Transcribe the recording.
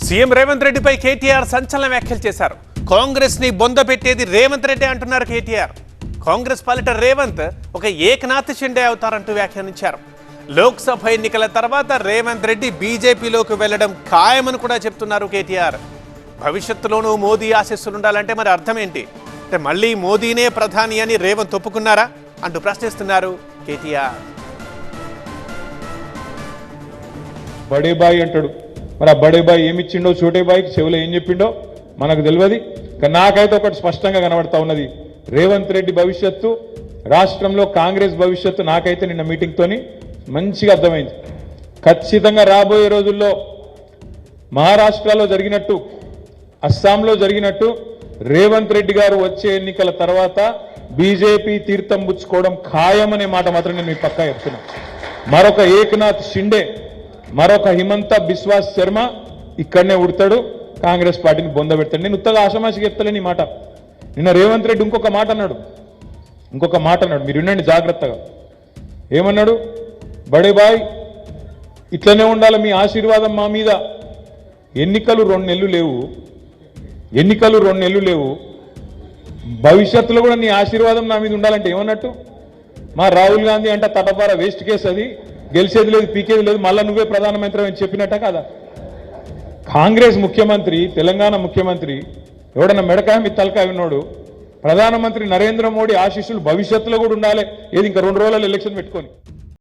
CM Revanth రెడ్డిపై కేటీఆర్ సంచలన వ్యాఖ్యలు చేశారు. కాంగ్రెస్ ని బొంద పెట్టేది రేవంత్ రెడ్డి అంటున్నారు కేటీఆర్. కాంగ్రెస్ పాలిట రేవంత్ ఒక ఏకనాథ్ షిండే అవుతారంటూ వ్యాఖ్యానించారు. లోక్సభ ఎన్నికల తర్వాత రేవంత్ రెడ్డి బీజేపీలోకి వెళ్లడం ఖాయమని కూడా చెప్తున్నారు కేటీఆర్. భవిష్యత్తులోనూ మోదీ ఆశీస్సులుండాలంటే మరి అర్థం ఏంటి? అంటే మళ్ళీ మోదీనే ప్రధాని అని రేవంత్ ఒప్పుకున్నారా అంటూ ప్రశ్నిస్తున్నారు కేటీఆర్. బడే బాయ్ అంటాడు. మరి ఆ బడే బాయ్ ఏమిచ్చిండో చోటే బాయ్కి చెవులో ఏం చెప్పిండో మనకు తెలియదు. కానీ నాకైతే ఒకటి స్పష్టంగా కనబడతా ఉన్నది. రేవంత్ రెడ్డి భవిష్యత్తు, రాష్ట్రంలో కాంగ్రెస్ భవిష్యత్తు నాకైతే నిన్న మీటింగ్తోని మంచిగా అర్థమైంది. ఖచ్చితంగా రాబోయే రోజుల్లో మహారాష్ట్రలో జరిగినట్టు, అస్సాంలో జరిగినట్టు రేవంత్ రెడ్డి గారు వచ్చే ఎన్నికల తర్వాత బీజేపీ తీర్థం పుచ్చుకోవడం ఖాయమనే మాట మాత్రం నేను మీ పక్కా చెప్తున్నా. మరొక ఏకనాథ్ షిండే, మరొక హిమంత బిశ్వాస్ శర్మ ఇక్కడనే ఉడతాడు, కాంగ్రెస్ పార్టీని బొందబెడతాడు. నేను ఉత్తగా ఆషామాషికి చెప్తలేని మాట. నిన్న రేవంత్ రెడ్డి ఇంకొక మాట అన్నాడు. మీరు వినండి జాగ్రత్తగా. ఏమన్నాడు? బడే బాయ్ ఇట్లనే ఉండాలి, మీ ఆశీర్వాదం మా మీద. ఎన్నికలు 2 నెలలు లేవు, భవిష్యత్తులో కూడా నీ ఆశీర్వాదం నా మీద ఉండాలంటే ఏమన్నట్టు? మా రాహుల్ గాంధీ అంటే తటపార వేస్ట్ కేసు, అది గెలిచేది లేదు, పీకేది లేదు, మళ్ళా నువ్వే ప్రధానమంత్రి అని చెప్పినట్ట కదా. కాంగ్రెస్ ముఖ్యమంత్రి, తెలంగాణ ముఖ్యమంత్రి ఎవడన్నా మెడకాయ మీద తలకాయ ఉన్నాడు. ప్రధానమంత్రి నరేంద్ర మోడీ ఆశీస్సులు భవిష్యత్తులో కూడా ఉండాలి. ఏది ఇంకా 2 రోజులలో ఎలక్షన్ పెట్టుకొని